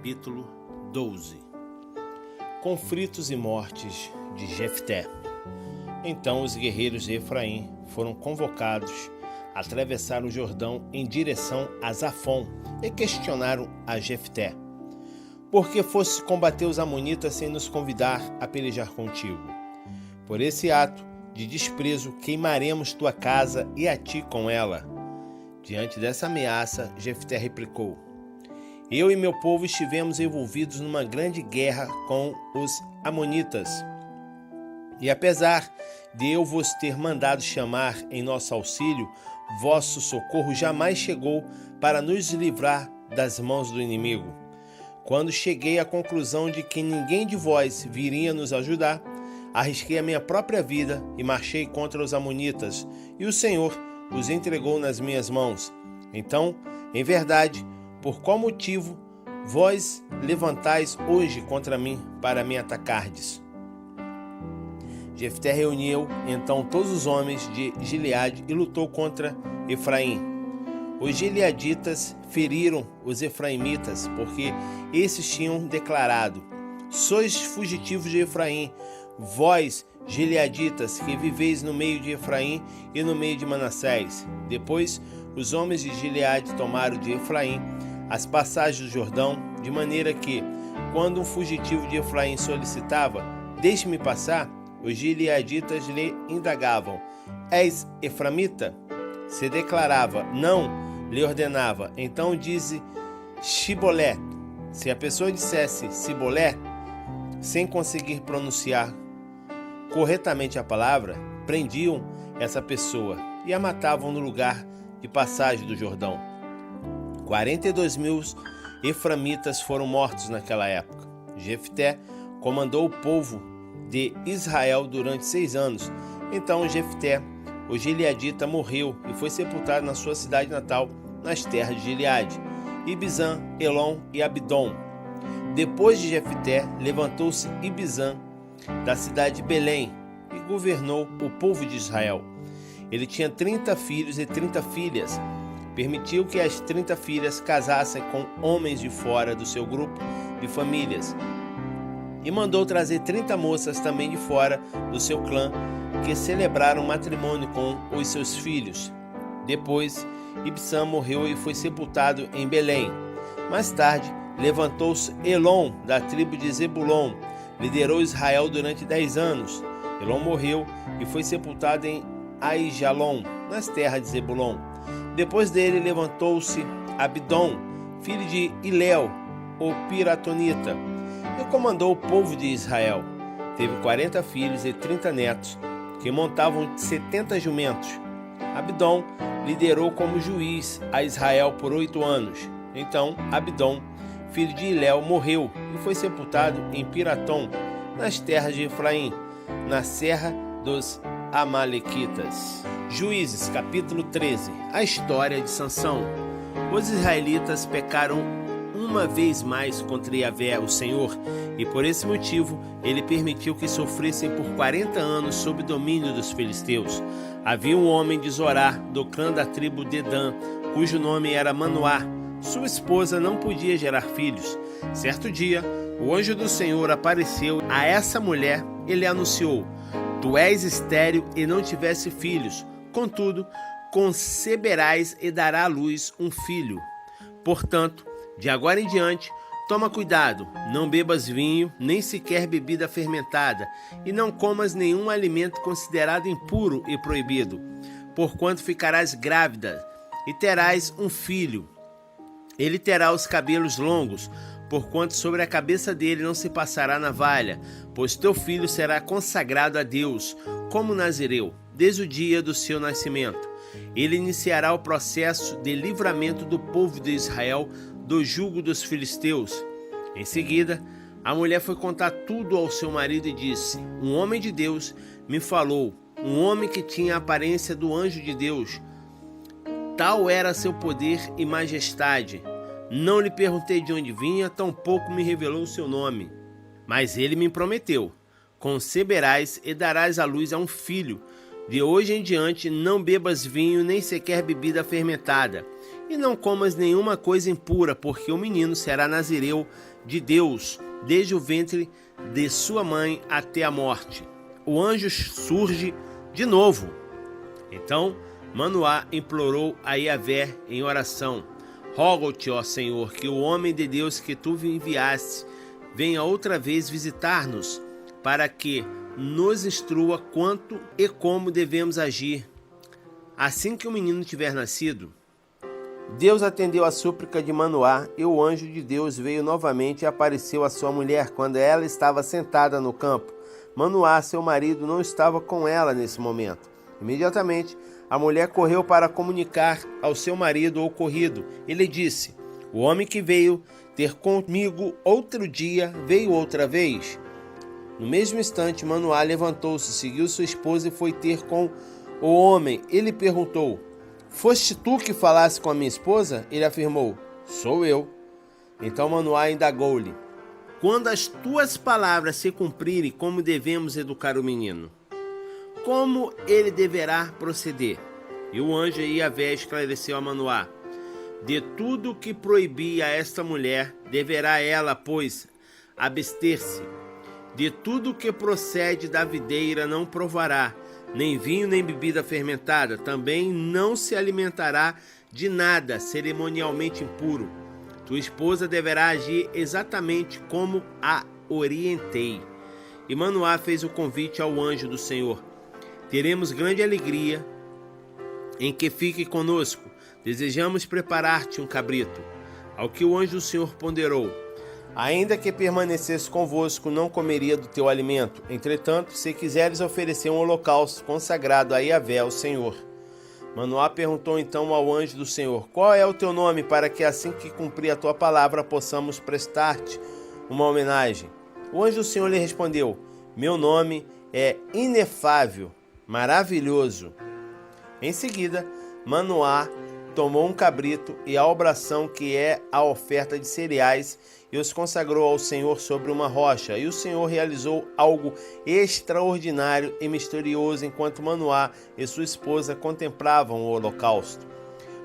capítulo 12. Conflitos e mortes de Jefté. Então os guerreiros de Efraim foram convocados, atravessaram o Jordão em direção a Zafon e questionaram a Jefté: por que fosse combater os amonitas sem nos convidar a pelejar contigo? Por esse ato de desprezo queimaremos tua casa e a ti com ela. Diante dessa ameaça, Jefté replicou: eu e meu povo estivemos envolvidos numa grande guerra com os amonitas. E apesar de eu vos ter mandado chamar em nosso auxílio, vosso socorro jamais chegou para nos livrar das mãos do inimigo. Quando cheguei à conclusão de que ninguém de vós viria nos ajudar, arrisquei a minha própria vida e marchei contra os amonitas, e o Senhor os entregou nas minhas mãos. Então, em verdade, por qual motivo vós levantais hoje contra mim para me atacardes? Jefté reuniu então todos os homens de Gileade e lutou contra Efraim. Os gileaditas feriram os efraimitas, porque esses tinham declarado: sois fugitivos de Efraim, vós, gileaditas, que viveis no meio de Efraim e no meio de Manassés. Depois, os homens de Gileade tomaram de Efraim as passagens do Jordão, de maneira que, quando um fugitivo de Efraim solicitava: deixe-me passar, os gileaditas lhe indagavam: és eframita? Se declarava: não, lhe ordenava: então dize Shibolé. Se a pessoa dissesse Sibolé, sem conseguir pronunciar corretamente a palavra, prendiam essa pessoa e a matavam no lugar de passagem do Jordão. 42.000 eframitas foram mortos naquela época. Jefté comandou o povo de Israel durante 6 anos. Então Jefté, o gileadita, morreu e foi sepultado na sua cidade natal, nas terras de Gileade, Ibzan, Elon e Abidom. Depois de Jefté, levantou-se Ibzan da cidade de Belém e governou o povo de Israel. Ele tinha 30 filhos e 30 filhas. Permitiu que as 30 filhas casassem com homens de fora do seu grupo de famílias. E mandou trazer 30 moças também de fora do seu clã, que celebraram matrimônio com os seus filhos. Depois, Ibzan morreu e foi sepultado em Belém. Mais tarde, levantou-se Elon, da tribo de Zebulon. Liderou Israel durante 10 anos. Elon morreu e foi sepultado em Aijalon, nas terras de Zebulon. Depois dele levantou-se Abidom, filho de Hilel, o piratonita, e comandou o povo de Israel. Teve 40 filhos e 30 netos, que montavam 70 jumentos. Abidom liderou como juiz a Israel por 8 anos. Então Abidom, filho de Hilel, morreu e foi sepultado em Piratom, nas terras de Efraim, na serra dos Amalequitas. Juízes, capítulo 13. A história de Sansão. Os israelitas pecaram uma vez mais contra Yahvé, o Senhor, e por esse motivo ele permitiu que sofressem por 40 anos sob domínio dos filisteus. Havia um homem de Zorá, do clã da tribo de Dan, cujo nome era Manoá. Sua esposa não podia gerar filhos. Certo dia, o anjo do Senhor apareceu a essa mulher e lhe anunciou: tu és estéril e não tivesse filhos, contudo, conceberás e dará à luz um filho. Portanto, de agora em diante, toma cuidado, não bebas vinho, nem sequer bebida fermentada, e não comas nenhum alimento considerado impuro e proibido, porquanto ficarás grávida e terás um filho. Ele terá os cabelos longos, porquanto sobre a cabeça dele não se passará navalha, pois teu filho será consagrado a Deus, como nazireu, desde o dia do seu nascimento. Ele iniciará o processo de livramento do povo de Israel do jugo dos filisteus. Em seguida, a mulher foi contar tudo ao seu marido e disse: um homem de Deus me falou, um homem que tinha a aparência do anjo de Deus. Tal era seu poder e majestade. Não lhe perguntei de onde vinha, tampouco me revelou o seu nome. Mas ele me prometeu: conceberás e darás à luz a um filho. De hoje em diante não bebas vinho, nem sequer bebida fermentada, e não comas nenhuma coisa impura, porque o menino será nazireu de Deus desde o ventre de sua mãe até a morte. O anjo surge de novo. Então Manoá implorou a Yahvé em oração: rogo-te, ó Senhor, que o homem de Deus que tu enviaste venha outra vez visitar-nos, para que nos instrua quanto e como devemos agir. Assim que o menino tiver nascido. Deus atendeu a súplica de Manoá, e o anjo de Deus veio novamente e apareceu à sua mulher quando ela estava sentada no campo. Manoá, seu marido, não estava com ela nesse momento. Imediatamente, a mulher correu para comunicar ao seu marido o ocorrido. Ele disse: o homem que veio ter comigo outro dia veio outra vez. No mesmo instante, Manoá levantou-se, seguiu sua esposa e foi ter com o homem. Ele perguntou: foste tu que falaste com a minha esposa? Ele afirmou: sou eu. Então Manoá indagou-lhe: quando as tuas palavras se cumprirem, como devemos educar o menino? Como ele deverá proceder? E o anjo Yahvé esclareceu a Manoá: de tudo que proibi a esta mulher, deverá ela, pois, abster-se. De tudo que procede da videira não provará, nem vinho nem bebida fermentada. Também não se alimentará de nada cerimonialmente impuro. Tua esposa deverá agir exatamente como a orientei. E Manoá fez o convite ao anjo do Senhor: teremos grande alegria em que fique conosco. Desejamos preparar-te um cabrito. Ao que o anjo do Senhor ponderou: ainda que permanecesse convosco, não comeria do teu alimento. Entretanto, se quiseres oferecer um holocausto consagrado a Yahvé, ao Senhor. Manoá perguntou então ao anjo do Senhor: qual é o teu nome, para que assim que cumprir a tua palavra, possamos prestar-te uma homenagem? O anjo do Senhor lhe respondeu: meu nome é inefável, maravilhoso. Em seguida, Manoá tomou um cabrito e a obração, que é a oferta de cereais, e os consagrou ao Senhor sobre uma rocha. E o Senhor realizou algo extraordinário e misterioso enquanto Manoá e sua esposa contemplavam o holocausto.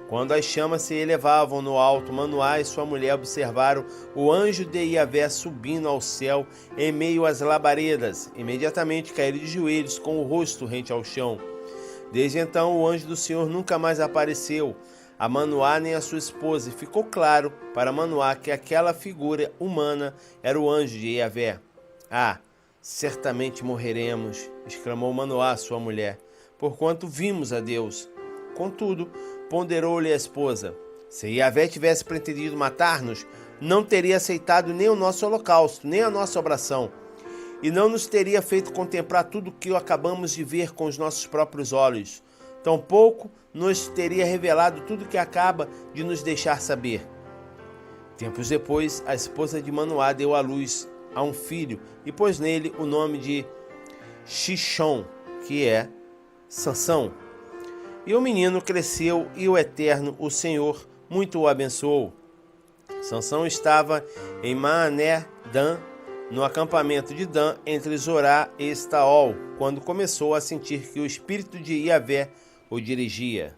Quando as chamas se elevavam no alto, Manoá e sua mulher observaram o anjo de Yahvé subindo ao céu em meio às labaredas. Imediatamente caíram de joelhos com o rosto rente ao chão. Desde então o anjo do Senhor nunca mais apareceu a Manoá nem a sua esposa, e ficou claro para Manoá que aquela figura humana era o anjo de Yahvé. Ah, certamente morreremos, exclamou Manoá, sua mulher, porquanto vimos a Deus. Contudo, ponderou-lhe a esposa: se Yahvé tivesse pretendido matar-nos, não teria aceitado nem o nosso holocausto, nem a nossa oração, e não nos teria feito contemplar tudo o que acabamos de ver com os nossos próprios olhos. Tampouco nos teria revelado tudo o que acaba de nos deixar saber. Tempos depois, a esposa de Manoá deu à luz a um filho e pôs nele o nome de Xixom, que é Sansão. E o menino cresceu e o Eterno, o Senhor, muito o abençoou. Sansão estava em Maané-Dan, no acampamento de Dan, entre Zorá e Estaol, quando começou a sentir que o espírito de Yahvé o dirigia.